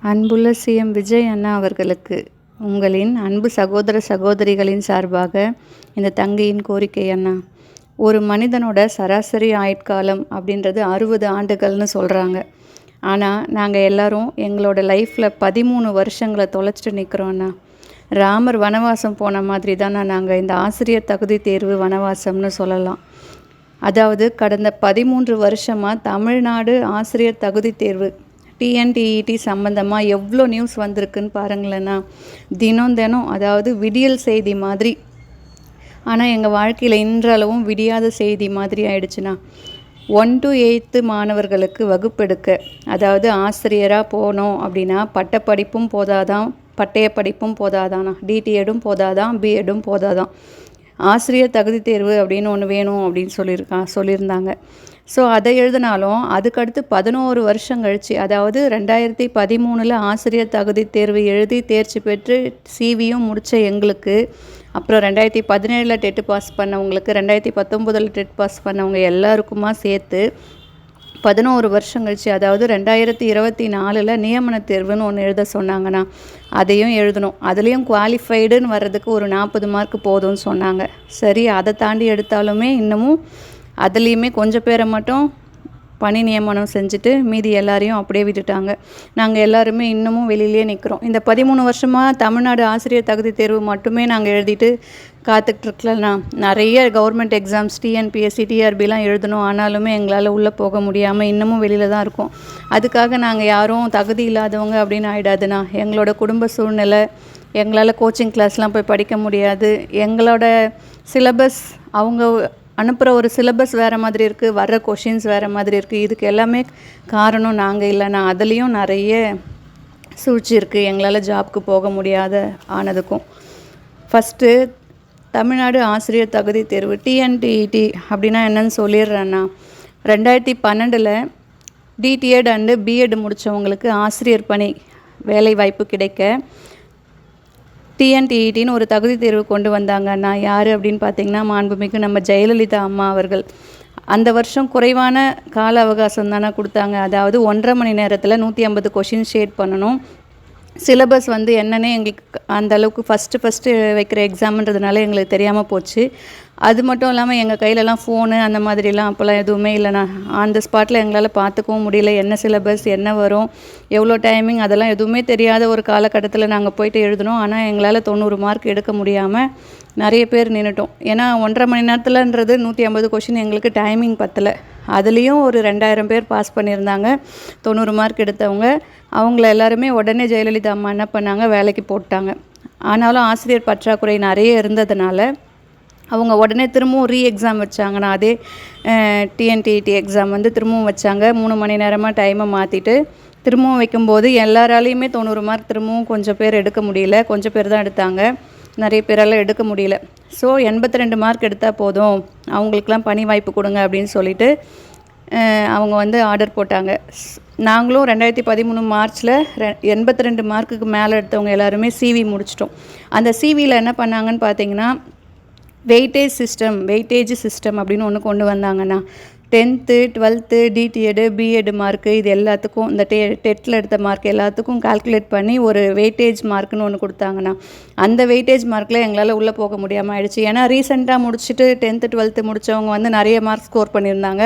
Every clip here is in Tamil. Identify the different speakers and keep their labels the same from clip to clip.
Speaker 1: அன்புள்ள சிஎம் விஜய் அண்ணா அவர்களுக்கு உங்களின் அன்பு சகோதர சகோதரிகளின் சார்பாக இந்த தங்கையின் கோரிக்கை அண்ணா. ஒரு மனிதனோட சராசரி ஆயுட்காலம் அப்படின்றது 60 ஆண்டுகள்னு சொல்கிறாங்க. ஆனால் நாங்கள் எல்லோரும் எங்களோட லைஃப்பில் 13 வருஷங்களை தொலைச்சிட்டு நிற்கிறோம் அண்ணா. ராமர் வனவாசம் போன மாதிரி தானே நாங்கள் இந்த ஆசிரியர் தகுதி தேர்வு வனவாசம்னு சொல்லலாம். அதாவது கடந்த 13 வருஷமாக தமிழ்நாடு ஆசிரியர் தகுதி தேர்வு டிஎன்டிஇடி சம்மந்தமாக எவ்வளோ நியூஸ் வந்திருக்குன்னு பாருங்களேண்ணா. தினம் அதாவது விடியல் செய்தி மாதிரி. ஆனால் எங்கள் வாழ்க்கையில் இன்றளவும் விடியாத செய்தி மாதிரி ஆயிடுச்சுண்ணா. 1 to 8 மாணவர்களுக்கு வகுப்பெடுக்க, அதாவது ஆசிரியராக போனோம் அப்படின்னா பட்டப்படிப்பும் போதாதான், பட்டய படிப்பும் போதாதாண்ணா, டிடிஎடும் போதாதான், பிஎடும் போதாதான், ஆசிரியர் தகுதி தேர்வு அப்படின்னு ஒன்று வேணும் அப்படின்னு சொல்லியிருந்தாங்க. ஸோ அதை எழுதினாலும் அதுக்கடுத்து 11 வருஷம் கழிச்சு, அதாவது 2013 ஆசிரியர் தகுதி தேர்வு எழுதி தேர்ச்சி பெற்று சிவியும் முடித்த எங்களுக்கு, அப்புறம் 2017 டெட் பாஸ் பண்ணவங்களுக்கு, 2019 டெட் பாஸ் பண்ணவங்க எல்லாருக்குமா சேர்த்து 11 வருஷம் கழிச்சு, அதாவது 2024 நியமன தேர்வுன்னு ஒன்று எழுத சொன்னாங்கண்ணா. அதையும் எழுதணும். அதுலேயும் குவாலிஃபைடுன்னு வர்றதுக்கு ஒரு 40 மார்க் போதும்னு சொன்னாங்க. சரி, அதை தாண்டி எடுத்தாலுமே இன்னமும் அதுலேயுமே கொஞ்சம் பேரை மட்டும் பணி நியமனம் செஞ்சுட்டு மீதி எல்லாரையும் அப்படியே விட்டுட்டாங்க. நாங்கள் எல்லாருமே இன்னமும் வெளியிலே நிற்கிறோம். இந்த 13 வருஷமாக தமிழ்நாடு ஆசிரியர் தகுதி தேர்வு மட்டுமே நாங்கள் எழுதிட்டு காத்துட்ருக்கலண்ணா. நிறைய கவர்மெண்ட் எக்ஸாம்ஸ் டிஎன்பிஎஸ்சி டிஆர்பிலாம் எழுதணும். ஆனாலுமே எங்களால் உள்ளே போக முடியாமல் இன்னமும் வெளியில் தான் இருக்கோம். அதுக்காக நாங்கள் யாரும் தகுதி இல்லாதவங்க அப்படின்னு ஆகிடாதுண்ணா. எங்களோட குடும்ப சூழ்நிலை, எங்களால் கோச்சிங் கிளாஸ்லாம் போய் படிக்க முடியாது. எங்களோட சிலபஸ், அவங்க அனுப்புகிற ஒரு சிலபஸ் வேறு மாதிரி இருக்குது, வர்ற கொஷின்ஸ் வேறு மாதிரி இருக்குது. இதுக்கு எல்லாமே காரணம் நாங்கள் இல்லைண்ணா. அதுலேயும் நிறைய சூழ்ச்சி இருக்குது எங்களால் ஜாப்க்கு போக முடியாத ஆனதுக்கும். ஃபஸ்ட்டு தமிழ்நாடு ஆசிரியர் தகுதி தேர்வு டிஎன்டிஇடி அப்படின்னா என்னன்னு சொல்லிடுறேண்ணா. 2012 டிடிஎட் அண்டு பிஎட் முடித்தவங்களுக்கு ஆசிரியர் பணி வேலை வாய்ப்பு கிடைக்க டிஎன்டிஇடின்னு ஒரு தகுதி தேர்வு கொண்டு வந்தாங்கண்ணா. யார் அப்படின்னு பார்த்தீங்கன்னா மாண்புமிகு நம்ம ஜெயலலிதா அம்மா அவர்கள். அந்த வருஷம் குறைவான கால அவகாசம் தானே கொடுத்தாங்க. அதாவது 1.5 மணி நேரத்தில் 150 கொஷின் ஷேட் பண்ணணும். சிலபஸ் என்னன்னே எங்களுக்கு அந்த அளவுக்கு ஃபஸ்ட்டு வைக்கிற எக்ஸாம்ன்றதுனால எங்களுக்கு தெரியாமல் போச்சு. அது மட்டும் இல்லாமல் எங்கள் கையிலலாம் ஃபோனு அந்த மாதிரிலாம் அப்போல்லாம் எதுவுமே இல்லைண்ணா. அந்த ஸ்பாட்டில் எங்களால் பார்த்துக்கவும் முடியல. என்ன சிலபஸ், என்ன வரும், எவ்வளோ டைமிங், அதெல்லாம் எதுவுமே தெரியாத ஒரு காலகட்டத்தில் நாங்கள் போயிட்டு எழுதினோம். ஆனால் எங்களால் 90 மார்க் எடுக்க முடியாமல் நிறைய பேர் நின்றுட்டோம். ஏன்னா 1.5 மணி நேரத்தில்ன்றது 150 கொஷின் எங்களுக்கு டைமிங் பத்தலை. அதுலேயும் ஒரு 2000 பேர் பாஸ் பண்ணியிருந்தாங்க 90 மார்க் எடுத்தவங்க. அவங்கள எல்லாருமே உடனே ஜெயலலிதா அம்மா என்ன பண்ணாங்க, வேலைக்கு போட்டாங்க. ஆனாலும் ஆசிரியர் பற்றாக்குறை நிறைய இருந்ததுனால அவங்க உடனே திரும்பவும் எக்ஸாம் வச்சாங்கண்ணா. அதே டிஎன்டிஇடி எக்ஸாம் திரும்பவும் வச்சாங்க. 3 மணி நேரமாக டைமை மாற்றிட்டு திரும்பவும் வைக்கும்போது எல்லாராலையுமே 90 மார்க் திரும்பவும் கொஞ்சம் பேர் எடுக்க முடியல. கொஞ்சம் பேர் தான் எடுத்தாங்க, நிறைய பேரால் எடுக்க முடியல. ஸோ 82 மார்க் எடுத்தால் போதும், அவங்களுக்கெல்லாம் பணி வாய்ப்பு கொடுங்க அப்படின்னு சொல்லிட்டு அவங்க ஆர்டர் போட்டாங்க. நாங்களும் 2013 மார்ச்சில் 82 மார்க்குக்கு மேலே எடுத்தவங்க எல்லாருமே சிவி முடிச்சிட்டோம். அந்த சிவியில் என்ன பண்ணாங்கன்னு பார்த்தீங்கன்னா வெயிட்டேஜ் சிஸ்டம் அப்படின்னு ஒன்று கொண்டு வந்தாங்கண்ணா. 10th 12th டிடிஎடு பிஎட் மார்க்கு இது எல்லாத்துக்கும், இந்த டெட்டில் எடுத்த மார்க் எல்லாத்துக்கும் கால்குலேட் பண்ணி ஒரு வெயிட்டேஜ் மார்க்குன்னு ஒன்று கொடுத்தாங்கண்ணா. அந்த வெயிட்டேஜ் மார்க்கில் எங்களால் உள்ளே போக முடியாமல் ஆயிடுச்சு. ஏன்னா ரீசெண்டாக முடிச்சுட்டு 10th 12th முடித்தவங்க நிறைய மார்க் ஸ்கோர் பண்ணியிருந்தாங்க.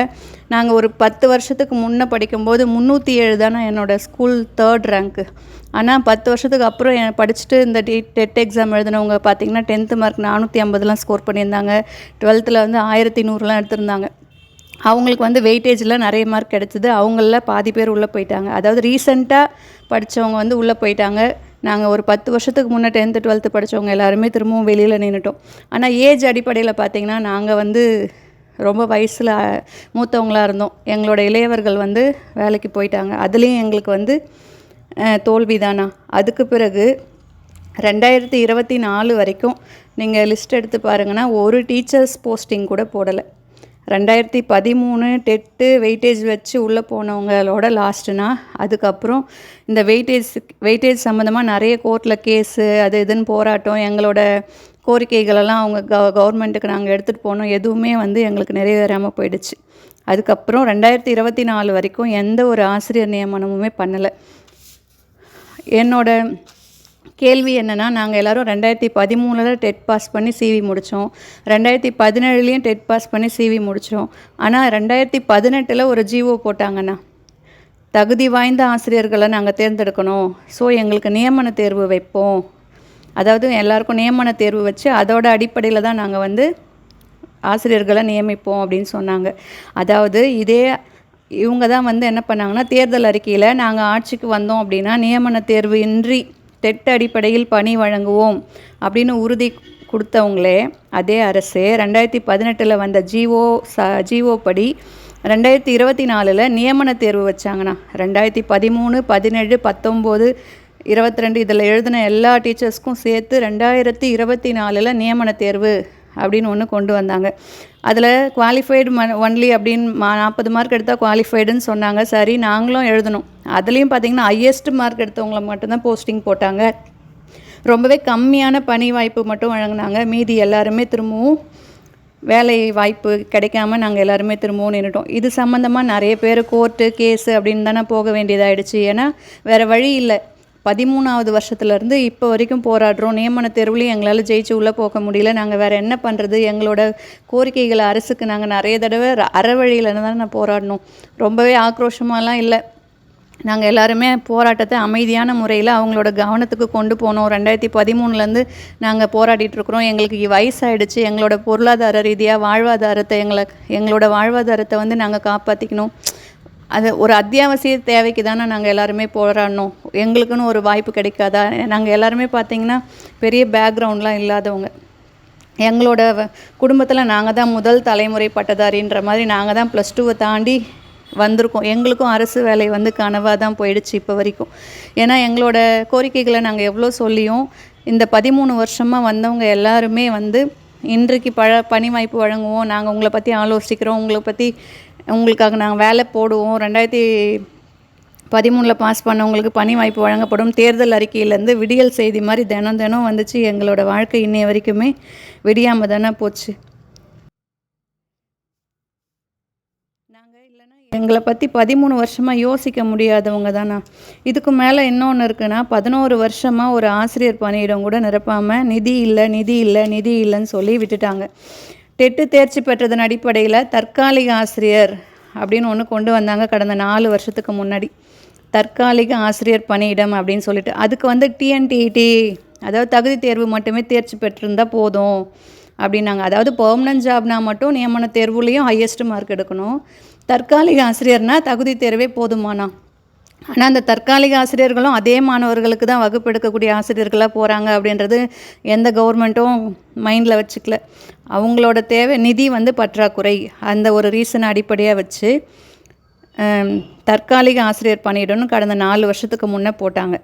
Speaker 1: நாங்கள் ஒரு 10 வருஷத்துக்கு முன்னே படிக்கும்போது 307 தானே என்னோடய ஸ்கூல் 3rd ரேங்க்கு. ஆனால் 10 வருஷத்துக்கு அப்புறம் படிச்சுட்டு இந்த டெட் எக்ஸாம் எழுதினவங்க பார்த்திங்கன்னா 10th மார்க் 450 ஸ்கோர் பண்ணியிருந்தாங்க. 12th 1100 எடுத்திருந்தாங்க. அவங்களுக்கு வெயிட்டேஜில் நிறைய மார்க் கிடச்சிது. அவங்களில் பாதி பேர் உள்ளே போயிட்டாங்க. அதாவது ரீசெண்டாக படித்தவங்க உள்ளே போயிட்டாங்க. நாங்கள் ஒரு 10 வருஷத்துக்கு முன்னே 10th 12th படித்தவங்க எல்லாருமே திரும்பவும் வெளியில் நின்றுட்டோம். ஆனால் ஏஜ் அடிப்படையில் பார்த்திங்கன்னா நாங்கள் ரொம்ப வயசில் மூத்தவங்களாக இருந்தோம். எங்களோட இளையவர்கள் வேலைக்கு போயிட்டாங்க. அதுலேயும் எங்களுக்கு தோல்வி தானா. அதுக்கு பிறகு 2024 வரைக்கும் நீங்கள் லிஸ்ட் எடுத்து பாருங்கன்னா ஒரு டீச்சர்ஸ் போஸ்டிங் கூட போடலை. 2013 டெட்டு வெயிட்டேஜ் வச்சு உள்ளே போனவங்களோட லாஸ்ட்டுனா, அதுக்கப்புறம் இந்த வெயிட்டேஜ் சம்மந்தமாக நிறைய கோர்ட்டில் கேஸு அது இதுன்னு போராட்டம், எங்களோட கோரிக்கைகளெல்லாம் அவங்க கவர்மெண்ட்டுக்கு நாங்கள் எடுத்துகிட்டு போனோம். எதுவுமே எங்களுக்கு நிறைவேறாமல் போயிடுச்சு. அதுக்கப்புறம் 2024 வரைக்கும் எந்த ஒரு ஆசிரியர் நியமனமுமே பண்ணலை. என்னோட கேள்வி என்னென்னா, நாங்கள் எல்லோரும் 2013 டெட் பாஸ் பண்ணி சிவி முடித்தோம். 2017 டெட் பாஸ் பண்ணி சிவி முடித்தோம். ஆனால் 2018 ஒரு ஜிஓ போட்டாங்கண்ணா, தகுதி வாய்ந்த ஆசிரியர்களை நாங்கள் தேர்ந்தெடுக்கணும். ஸோ எங்களுக்கு நியமன தேர்வு வைப்போம். அதாவது எல்லாருக்கும் நியமன தேர்வு வச்சு அதோட அடிப்படையில் தான் நாங்கள் ஆசிரியர்களை நியமிப்போம் அப்படின்னு சொன்னாங்க. அதாவது இவங்க தான் என்ன பண்ணாங்கன்னா, தேர்தல் அறிக்கையில் நாங்கள் ஆட்சிக்கு வந்தோம் அப்படின்னா நியமன தேர்வு இன்றி டெட் அடிப்படையில் பணி வழங்குவோம் அப்படின்னு உறுதி கொடுத்தவங்களே அதே அரசு 2018 வந்த ஜிஓ படி 2024 நியமன தேர்வு வச்சாங்கண்ணா. 2013, 17, 19, 22 இதில் எழுதின எல்லா டீச்சர்ஸ்க்கும் சேர்த்து 2024 நியமன தேர்வு அப்படின்னு ஒன்று கொண்டு வந்தாங்க. அதில் குவாலிஃபைடு ஒன்லி அப்படின்னு 40 மார்க் எடுத்தால் குவாலிஃபைடுன்னு சொன்னாங்க. சரி, நாங்களும் எழுதணும். அதுலேயும் பார்த்திங்கன்னா ஹையஸ்ட் மார்க் எடுத்தவங்களை மட்டும்தான் போஸ்டிங் போட்டாங்க. ரொம்பவே கம்மியான பணி வாய்ப்பு மட்டும் வழங்கினாங்க. மீதி எல்லாருமே திரும்பவும் வேலை வாய்ப்பு கிடைக்காம நாங்கள் எல்லாருமே திரும்பவும் நின்றுட்டோம். இது சம்மந்தமாக நிறைய பேர் கோர்ட்டு கேஸு அப்படின்னு தானே போக வேண்டியதாகிடுச்சு. ஏன்னா வேறு வழி இல்லை. 13வது வருஷத்துலேருந்து இப்போ வரைக்கும் போராடுறோம். நியமன தேர்வுலையும் எங்களால் ஜெயிச்சு உள்ளே போக முடியல. நாங்கள் வேறு என்ன பண்ணுறது? எங்களோட கோரிக்கைகளை அரசுக்கு நாங்கள் நிறைய தடவை அறவழியில் தான் போராடணும். ரொம்பவே ஆக்ரோஷமாலாம் இல்லை. நாங்கள் எல்லாருமே போராட்டத்தை அமைதியான முறையில் அவங்களோட கவனத்துக்கு கொண்டு போனோம். 2013 நாங்கள் போராடிட்டுருக்குறோம். எங்களுக்கு வயசாகிடுச்சு. எங்களோட பொருளாதார ரீதியாக எங்களோட வாழ்வாதாரத்தை நாங்கள் காப்பாற்றிக்கணும். அது ஒரு அத்தியாவசிய தேவைக்கு தானே நாங்கள் எல்லாருமே போராடணும். எங்களுக்குன்னு ஒரு வாய்ப்பு கிடைக்காதா? நாங்கள் எல்லாருமே பார்த்திங்கன்னா பெரிய பேக்ரவுண்ட்லாம் இல்லாதவங்க. எங்களோட குடும்பத்தில் நாங்கள் தான் முதல் தலைமுறை பட்டதாரின்ற மாதிரி நாங்கள் தான் +2 தாண்டி வந்திருக்கோம். எங்களுக்கும் அரசு வேலை கனவாக தான் போயிடுச்சு இப்போ வரைக்கும். ஏன்னா எங்களோட கோரிக்கைகளை நாங்கள் எவ்வளோ சொல்லியும் இந்த 13 வருஷமாக வந்தவங்க எல்லாருமே இன்றைக்கு பணி வாய்ப்பு வழங்குவோம், நாங்கள் உங்களை பற்றி ஆலோசிக்கிறோம், உங்களுக்காக நாங்கள் வேலை போடுவோம், 2013 பாஸ் பண்ணவங்களுக்கு பணி வாய்ப்பு வழங்கப்படும், தேர்தல் அறிக்கையிலேருந்து விடியல் செய்தி மாதிரி தினம் வந்துச்சு. எங்களோட வாழ்க்கை இன்னைய வரைக்குமே விடியாமல் தானே போச்சு. நாங்கள் இல்லைன்னா எங்களை பற்றி 13 வருஷமாக யோசிக்க முடியாதவங்க தானே. இதுக்கு மேலே இன்னொன்று இருக்குன்னா, 11 வருஷமாக ஒரு ஆசிரியர் பணியிடம் கூட நிரப்பாமல் நிதி இல்லைன்னு சொல்லி விட்டுட்டாங்க. டெட்டு தேர்ச்சி பெற்றதன் அடிப்படையில் தற்காலிக ஆசிரியர் அப்படின்னு ஒன்று கொண்டு வந்தாங்க கடந்த 4 வருஷத்துக்கு முன்னாடி. தற்காலிக ஆசிரியர் பணியிடம் அப்படின்னு சொல்லிட்டு அதுக்கு டிஎன்டிஇடி அதாவது தகுதி தேர்வு மட்டுமே தேர்ச்சி பெற்றிருந்தால் போதும் அப்படின்னாங்க. அதாவது பெர்மனன்ட் ஜாப்னா மட்டும் நியமன தேர்வுலேயும் ஹையஸ்ட் மார்க் எடுக்கணும். தற்காலிக ஆசிரியர்னால் தகுதி தேர்வே போதுமானா. ஆனால் அந்த தற்காலிக ஆசிரியர்களும் அதே மாணவர்களுக்கு தான் வகுப்பு எடுக்கக்கூடிய ஆசிரியர்களாக போகிறாங்க அப்படின்றது எந்த கவர்மெண்ட்டும் மைண்டில் வச்சுக்கல. அவங்களோட தேவை நிதி பற்றாக்குறை, அந்த ஒரு ரீசனை அடிப்படையாக வச்சு தற்காலிக ஆசிரியர் பணியிடம்னு கடந்த 4 வருஷத்துக்கு முன்னே போட்டாங்க.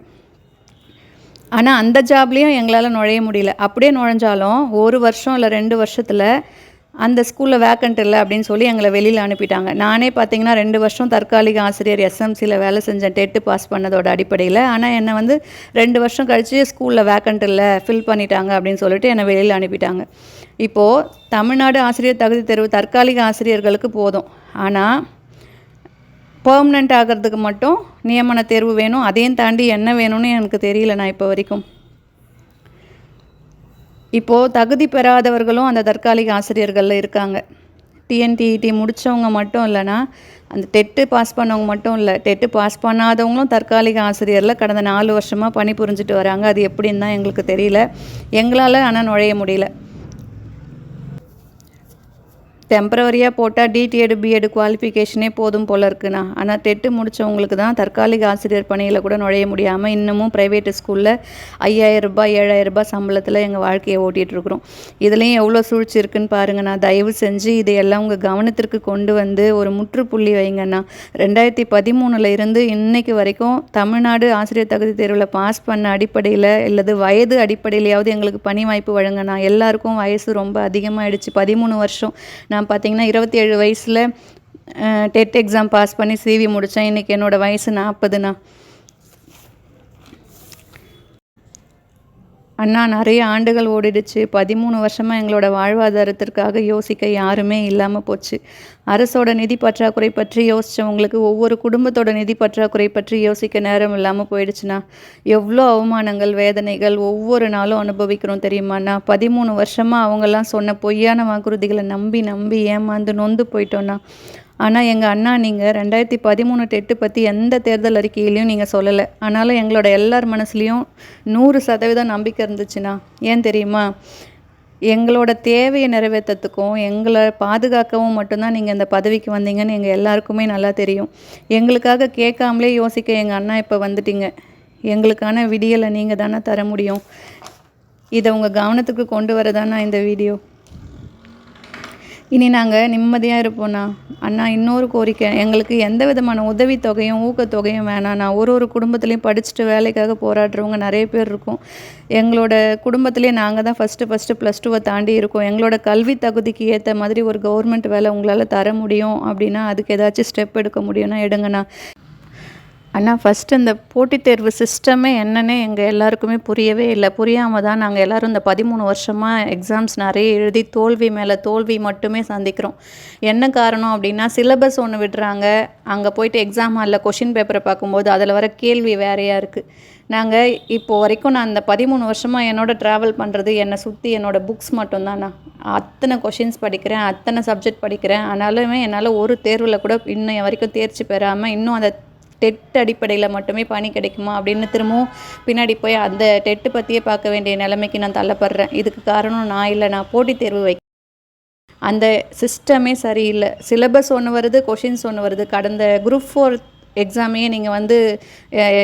Speaker 1: ஆனால் அந்த ஜாப்லேயும் எங்களால் நுழைய முடியல. அப்படியே நுழைஞ்சாலும் 1 வருஷம் இல்லை 2 வருஷத்தில் அந்த ஸ்கூலில் வேக்கண்ட் இல்லை அப்படின்னு சொல்லி எங்களை வெளியில் அனுப்பிட்டாங்க. நானே பார்த்திங்கன்னா 2 வருஷம் தற்காலிக ஆசிரியர் எஸ்எம்சியில் வேலை செஞ்சேன் டெட்டு பாஸ் பண்ணதோட அடிப்படையில். ஆனால் என்னை 2 வருஷம் கழித்து ஸ்கூலில் வேக்கண்ட் இல்லை ஃபில் பண்ணிட்டாங்க அப்படின்னு சொல்லிட்டு என்னை வெளியில் அனுப்பிட்டாங்க. இப்போது தமிழ்நாடு ஆசிரியர் தகுதி தேர்வு தற்காலிக ஆசிரியர்களுக்கு போதும். ஆனால் பெர்மனண்ட் ஆகிறதுக்கு மட்டும் நியமன தேர்வு வேணும். அதையும் தாண்டி என்ன வேணும்னு எனக்கு தெரியல நான் இப்போ வரைக்கும். இப்போது தகுதி பெறாதவர்களும் அந்த தற்காலிக ஆசிரியர்களில் இருக்காங்க. டிஎன்டிஇடி முடித்தவங்க மட்டும் இல்லைனா அந்த டெட்டு பாஸ் பண்ணவங்க மட்டும் இல்லை, டெட்டு பாஸ் பண்ணாதவங்களும் தற்காலிக ஆசிரியரில் கடந்த 4 வருஷமாக பணி புரிஞ்சுட்டு வராங்க. அது எப்படின்னு தான் எங்களுக்கு தெரியல. எங்களால் ஆனால் நுழைய முடியல. டெம்பரவரியாக போட்டால் டிடிஎட் பிஎட் குவாலிஃபிகேஷனே போதும் போல் இருக்குண்ணா. ஆனால் டெட்டு முடித்தவங்களுக்கு தான் தற்காலிக ஆசிரியர் பணியில் கூட நுழைய முடியாமல் இன்னமும் ப்ரைவேட்டு ஸ்கூலில் 5000 ரூபாய் 7000 ரூபாய் சம்பளத்தில் எங்கள் வாழ்க்கையை ஓட்டிகிட்ருக்குறோம். இதுலேயும் எவ்வளோ சூழ்ச்சி இருக்குன்னு பாருங்கண்ணா. தயவு செஞ்சு இதையெல்லாம் உங்கள் கவனத்திற்கு கொண்டு ஒரு முற்றுப்புள்ளி வைங்கண்ணா. 2013 இருந்து இன்னைக்கு வரைக்கும் தமிழ்நாடு ஆசிரியர் தகுதி தேர்வில் பாஸ் பண்ண அடிப்படையில் இல்லது வயது அடிப்படையிலையாவது எங்களுக்கு பணி வாய்ப்பு வழங்கண்ணா. எல்லாருக்கும் வயசு ரொம்ப அதிகமாகிடுச்சு. 13 வருஷம் நான் பார்த்திங்கன்னா 27 வயசில் டெட் எக்ஸாம் பாஸ் பண்ணி சிவி முடித்தேன். இன்றைக்கி என்னோடய வயசு 40ண்ணா. அண்ணா நிறைய ஆண்டுகள் ஓடிடுச்சு. 13 வருஷமா எங்களோட வாழ்வாதாரத்திற்காக யோசிக்க யாருமே இல்லாம போச்சு. அரசோட நிதி பற்றாக்குறை பற்றி யோசிச்சவங்களுக்கு ஒவ்வொரு குடும்பத்தோட நிதி பற்றாக்குறை பற்றி யோசிக்க நேரம் இல்லாம போயிடுச்சுண்ணா. எவ்வளோ அவமானங்கள், வேதனைகள் ஒவ்வொரு நாளும் அனுபவிக்கிறோம் தெரியுமாண்ணா. 13 வருஷமா அவங்கெல்லாம் சொன்ன பொய்யான வாக்குறுதிகளை நம்பி நம்பி ஏமாந்து நொந்து போயிட்டோண்ணா. ஆனால் எங்கள் அண்ணா நீங்கள் 2013 டெட்டு பற்றி எந்த தேர்தல் அறிக்கையிலையும் நீங்கள் சொல்லலை. ஆனாலும் எங்களோட எல்லார் மனசுலேயும் 100% நம்பிக்கை இருந்துச்சுண்ணா. ஏன் தெரியுமா? எங்களோட தேவையை நிறைவேற்றத்துக்கும் எங்களை பாதுகாக்கவும் மட்டும்தான் நீங்கள் இந்த பதவிக்கு வந்தீங்கன்னு எங்கள் எல்லாருக்குமே நல்லா தெரியும். எங்களுக்காக கேட்காமலே யோசிக்க எங்கள் அண்ணா இப்போ வந்துட்டீங்க. எங்களுக்கான விடியலை நீங்கள் தானே தர முடியும். இதை உங்கள் கவனத்துக்கு கொண்டு வரதானா இந்த வீடியோ. இனி நாங்கள் நிம்மதியாக இருப்போண்ணா. அண்ணா இன்னொரு கோரிக்கை, எங்களுக்கு எந்த விதமான உதவித்தொகையும் ஊக்கத்தொகையும் வேணாண்ணா. ஒரு குடும்பத்துலேயும் படிச்சுட்டு வேலைக்காக போராடுறவங்க நிறைய பேர் இருக்கும். எங்களோட குடும்பத்திலே நாங்கள் தான் ஃபஸ்ட்டு +2 தாண்டி இருக்கோம். எங்களோட கல்வி தகுதிக்கு ஏற்ற மாதிரி ஒரு கவர்மெண்ட் வேலை உங்களால் தர முடியும் அப்படின்னா அதுக்கு ஏதாச்சும் ஸ்டெப் எடுக்க முடியும்னா எடுங்கண்ணா. அண்ணா ஃபஸ்ட்டு இந்த போட்டித் தேர்வு சிஸ்டமே என்னன்னே எங்கள் எல்லாருக்குமே புரியவே இல்லை. புரியாமல் தான் நாங்கள் எல்லோரும் இந்த 13 வருஷமாக எக்ஸாம்ஸ் நிறைய எழுதி தோல்வி மேலே தோல்வி மட்டுமே சந்திக்கிறோம். என்ன காரணம் அப்படின்னா, சிலபஸ் ஒன்று விடுறாங்க, அங்கே போயிட்டு எக்ஸாம் ஹாலில் கொஷின் பேப்பரை பார்க்கும்போது அதில் வர கேள்வி வேறையாக இருக்குது. நாங்கள் இப்போது வரைக்கும் நான் இந்த 13 வருஷமாக என்னோட ட்ராவல் பண்ணுறது என்னை சுற்றி என்னோடய புக்ஸ் மட்டும்தான். நான் அத்தனை கொஷின்ஸ் படிக்கிறேன், அத்தனை சப்ஜெக்ட் படிக்கிறேன். ஆனாலுமே என்னால் ஒரு தேர்வில் கூட இன்னும் வரைக்கும் தேர்ச்சி பெறாமல் இன்னும் அந்த டெட் அடிப்படையில் மட்டுமே பணி கிடைக்குமா அப்படின்னு திரும்பவும் பின்னாடி போய் அந்த டெட்டு பற்றியே பார்க்க வேண்டிய நிலைமைக்கு நான் தள்ளப்படுறேன். இதுக்கு காரணம் நான் இல்லை, நான் போட்டித் தேர்வு அந்த சிஸ்டமே சரியில்லை. சிலபஸ் ஒன்று வருது, கொஷின்ஸ் ஒன்று வருது. கடந்த குரூப் 4 எக்ஸாமையே நீங்கள்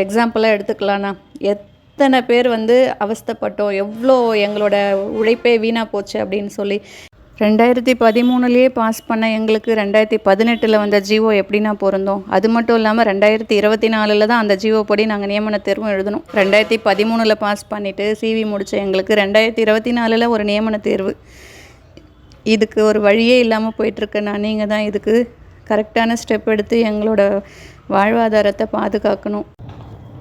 Speaker 1: எக்ஸாம்பிளாக எடுத்துக்கலாண்ணா. எத்தனை பேர் அவஸ்தைப்பட்டோம், எவ்வளோ எங்களோட உழைப்பே வீணாக போச்சு அப்படின்னு சொல்லி. 2013லேயே பாஸ் பண்ண எங்களுக்கு 2018 வந்த ஜிஓ எப்படின்னா பொருந்தோம். அது மட்டும் இல்லாமல் 2024 தான் அந்த ஜிஓ படி நாங்கள் நியமன தேர்வும் எழுதணும். 2013 பாஸ் பண்ணிவிட்டு சிவி முடித்த எங்களுக்கு 2024 ஒரு நியமன தேர்வு. இதுக்கு ஒரு வழியே இல்லாமல் போயிட்டுருக்குண்ணா. நீங்கள் தான் இதுக்கு கரெக்டான ஸ்டெப் எடுத்து எங்களோட வாழ்வாதாரத்தை பாதுகாக்கணும்.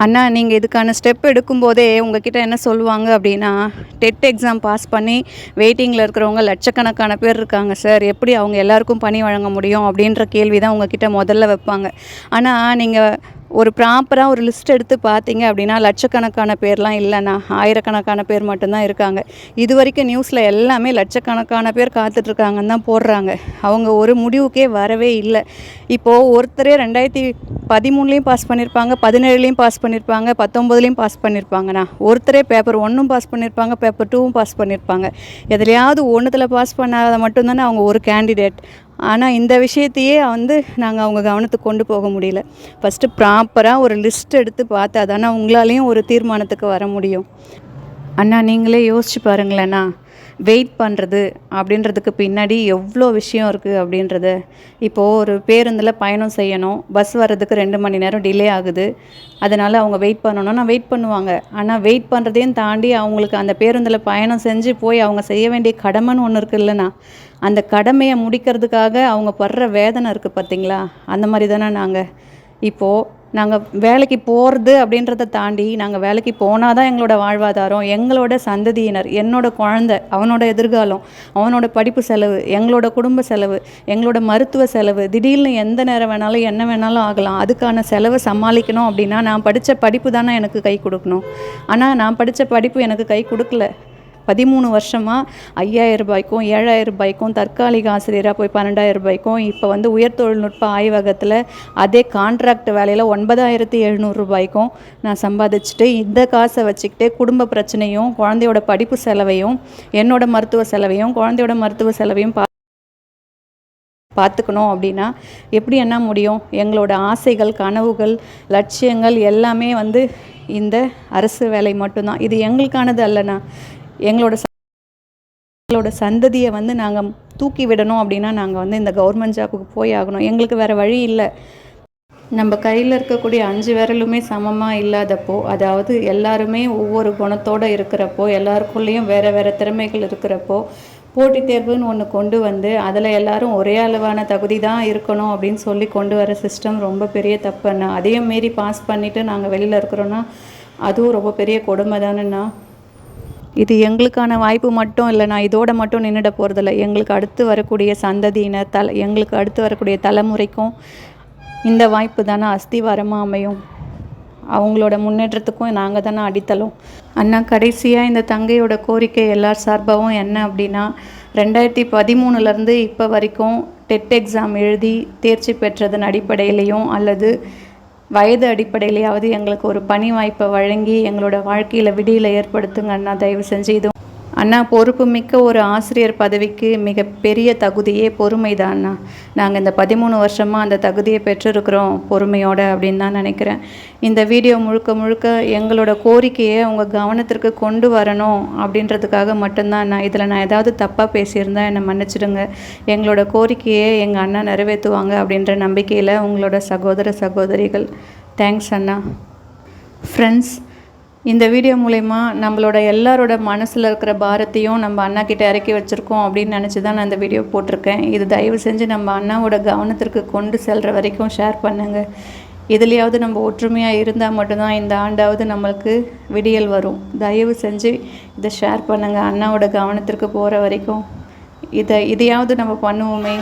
Speaker 1: அண்ணா, நீங்கள் இதுக்கான ஸ்டெப் எடுக்கும்போதே உங்ககிட்ட என்ன சொல்லுவாங்க அப்படின்னா, டெட் எக்ஸாம் பாஸ் பண்ணி வெயிட்டிங்கில் இருக்கிறவங்க லட்சக்கணக்கான பேர் இருக்காங்க சார், எப்படி அவங்க எல்லாருக்கும் பணி வழங்க முடியும் அப்படின்ற கேள்வி தான் உங்ககிட்ட முதல்ல வைப்பாங்க. ஆனால் நீங்கள் ஒரு ப்ராப்பராக ஒரு லிஸ்ட் எடுத்து பார்த்தீங்க அப்படின்னா லட்சக்கணக்கான பேர்லாம் இல்லைண்ணா, ஆயிரக்கணக்கான பேர் மட்டும்தான் இருக்காங்க. இது வரைக்கும் நியூஸில் எல்லாமே லட்சக்கணக்கான பேர் காத்துட்ருக்காங்கன்னு தான் போடுறாங்க. அவங்க ஒரு முடிவுக்கே வரவே இல்லை. இப்போது ஒருத்தரே 2013லேயும் பாஸ் பண்ணியிருப்பாங்க, 17லேயும் பாஸ் பண்ணியிருப்பாங்க, 19லேயும் பாஸ் பண்ணியிருப்பாங்கண்ணா. ஒருத்தரே பேப்பர் 1 பாஸ் பண்ணியிருப்பாங்க, பேப்பர் 2 பாஸ் பண்ணியிருப்பாங்க. எதுலையாவது ஒன்றுத்தில் பாஸ் பண்ணாத மட்டும்தானே அவங்க ஒரு கேண்டிடேட். ஆனால் இந்த விஷயத்தையே நாங்கள் அவங்க கவனத்துக்கு கொண்டு போக முடியல. ஃபஸ்ட்டு ப்ராப்பராக ஒரு லிஸ்ட் எடுத்து பார்த்தா தானே உங்களாலேயும் ஒரு தீர்மானத்துக்கு வர முடியும். அண்ணா, நீங்களே யோசிச்சு பாருங்களேண்ணா. வெயிட் பண்ணுறது அப்படின்றதுக்கு பின்னாடி எவ்வளோ விஷயம் இருக்குது அப்படின்றத. இப்போது ஒரு பேருந்தில் பயணம் செய்யணும், பஸ் வர்றதுக்கு 2 மணி நேரம் டிலே ஆகுது. அதனால் அவங்க வெயிட் பண்ணணும்னா வெயிட் பண்ணுவாங்க. ஆனால் வெயிட் பண்ணுறதையும் தாண்டி அவங்களுக்கு அந்த பேருந்தில் பயணம் செஞ்சு போய் அவங்க செய்ய வேண்டிய கடமைன்னு ஒன்று இருக்குது இல்லைண்ணா. அந்த கடமையை முடிக்கிறதுக்காக அவங்க படுற வேதனை இருக்குது பார்த்தீங்களா. அந்த மாதிரி தானே இப்போது நாங்கள் வேலைக்கு போகிறது அப்படின்றத தாண்டி நாங்கள் வேலைக்கு போனால் தான் எங்களோட வாழ்வாதாரம், எங்களோட சந்ததியினர், என்னோட குழந்தை, அவனோட எதிர்காலம், அவனோட படிப்பு செலவு, எங்களோட குடும்ப செலவு, எங்களோட மருத்துவ செலவு, திடீர்னு எந்த நேரம் வேணாலும் என்ன வேணாலும் ஆகலாம். அதுக்கான செலவை சமாளிக்கணும் அப்படின்னா நான் படித்த படிப்பு தானே எனக்கு கை கொடுக்கணும். ஆனால் நான் படித்த படிப்பு எனக்கு கை கொடுக்கல. 13 வருஷமாக 5000 ரூபாய்க்கும் 7000 ரூபாய்க்கும் தற்காலிக ஆசிரியராக போய் 12,000 ரூபாய்க்கும் இப்போ உயர் தொழில்நுட்ப ஆய்வகத்தில் அதே கான்ட்ராக்ட் வேலையில் 9,700 ரூபாய்க்கும் நான் சம்பாதிச்சுட்டு இந்த காசை வச்சுக்கிட்டே குடும்ப பிரச்சனையும் குழந்தையோட படிப்பு செலவையும் என்னோட மருத்துவ செலவையும் குழந்தையோட மருத்துவ செலவையும் பார்த்துக்கணும் அப்படின்னா எப்படி என்ன முடியும்? எங்களோட ஆசைகள், கனவுகள், லட்சியங்கள் எல்லாமே இந்த அரசு வேலை மட்டும்தான். இது எங்களுக்கானது அல்லனா. எங்களோட சந்ததியை நாங்கள் தூக்கி விடணும் அப்படின்னா நாங்கள் இந்த கவர்மெண்ட் ஜாப்புக்கு போய் ஆகணும். எங்களுக்கு வேறு வழி இல்லை. நம்ம கையில் இருக்கக்கூடிய 5 விரலுமே சமமாக இல்லாதப்போ, அதாவது எல்லாருமே ஒவ்வொரு குணத்தோடு இருக்கிறப்போ, எல்லாருக்குள்ளேயும் வேறு திறமைகள் இருக்கிறப்போ, போட்டித் தேர்வுன்னு ஒன்று கொண்டு அதில் எல்லாரும் ஒரே அளவான தகுதி தான் இருக்கணும் அப்படின்னு சொல்லி கொண்டு வர சிஸ்டம் ரொம்ப பெரிய தப்புண்ணா. அதையும் மீறி பாஸ் பண்ணிவிட்டு நாங்கள் வெளியில் இருக்கிறோன்னா அதுவும் ரொம்ப பெரிய கொடுமை தானேண்ணா. இது எங்களுக்கான வாய்ப்பு மட்டும் இல்லை, நான் இதோட மட்டும் நின்றுட போகிறதில்ல. எங்களுக்கு அடுத்து வரக்கூடிய சந்ததியினர் எங்களுக்கு அடுத்து வரக்கூடிய தலைமுறைக்கும் இந்த வாய்ப்பு தானே அஸ்திவாரமாக அமையும். அவங்களோட முன்னேற்றத்துக்கும் நாங்கள் தானே அடித்தளம். அண்ணா, கடைசியாக இந்த தங்கையோட கோரிக்கை எல்லார் சார்பாகவும் என்ன அப்படின்னா, 2013 இப்போ வரைக்கும் டெட் எக்ஸாம் எழுதி தேர்ச்சி பெற்றதன் அடிப்படையிலையும் அல்லது வயது அடிப்படையிலையாவது எங்களுக்கு ஒரு பணி வாய்ப்பை வழங்கி எங்களோட வாழ்க்கையில் விடியலை ஏற்படுத்துங்க அண்ணா, தயவு செஞ்சு. இது அண்ணா, பொறுப்பு மிக்க ஒரு ஆசிரியர் பதவிக்கு மிகப்பெரிய தகுதியே பொறுமை தான் அண்ணா. நாங்கள் இந்த 13 வருஷமாக அந்த தகுதியை பெற்றிருக்கிறோம் பொறுமையோடு அப்படின்னு தான் நினைக்கிறேன். இந்த வீடியோ முழுக்க முழுக்க எங்களோட கோரிக்கையை உங்கள் கவனத்திற்கு கொண்டு வரணும் அப்படின்றதுக்காக மட்டும்தான் அண்ணா. இதில் நான் ஏதாவது தப்பாக பேசியிருந்தேன் என்னை மன்னிச்சிடுங்க. எங்களோட கோரிக்கையை எங்கள் அண்ணா நிறைவேற்றுவாங்க அப்படின்ற நம்பிக்கையில் உங்களோட சகோதர சகோதரிகள். தேங்க்ஸ் அண்ணா. ஃப்ரெண்ட்ஸ், இந்த வீடியோ மூலயமா நம்மளோட எல்லாரோட மனசில் இருக்கிற பாரத்தையும் நம்ம அண்ணா கிட்டே இறக்கி வச்சுருக்கோம் அப்படின்னு நினச்சி தான் நான் இந்த வீடியோ போட்டிருக்கேன். இது தயவு செஞ்சு நம்ம அண்ணாவோட கவனத்திற்கு கொண்டு செல்கிற வரைக்கும் ஷேர் பண்ணுங்கள். இதுலேயாவது நம்ம ஒற்றுமையாக இருந்தால் மட்டும்தான் இந்த ஆண்டாவது நம்மளுக்கு விடியல் வரும். தயவு செஞ்சு இதை ஷேர் பண்ணுங்கள். அண்ணாவோட கவனத்திற்கு போகிற வரைக்கும் இதையாவது நம்ம பண்ணுவோமே.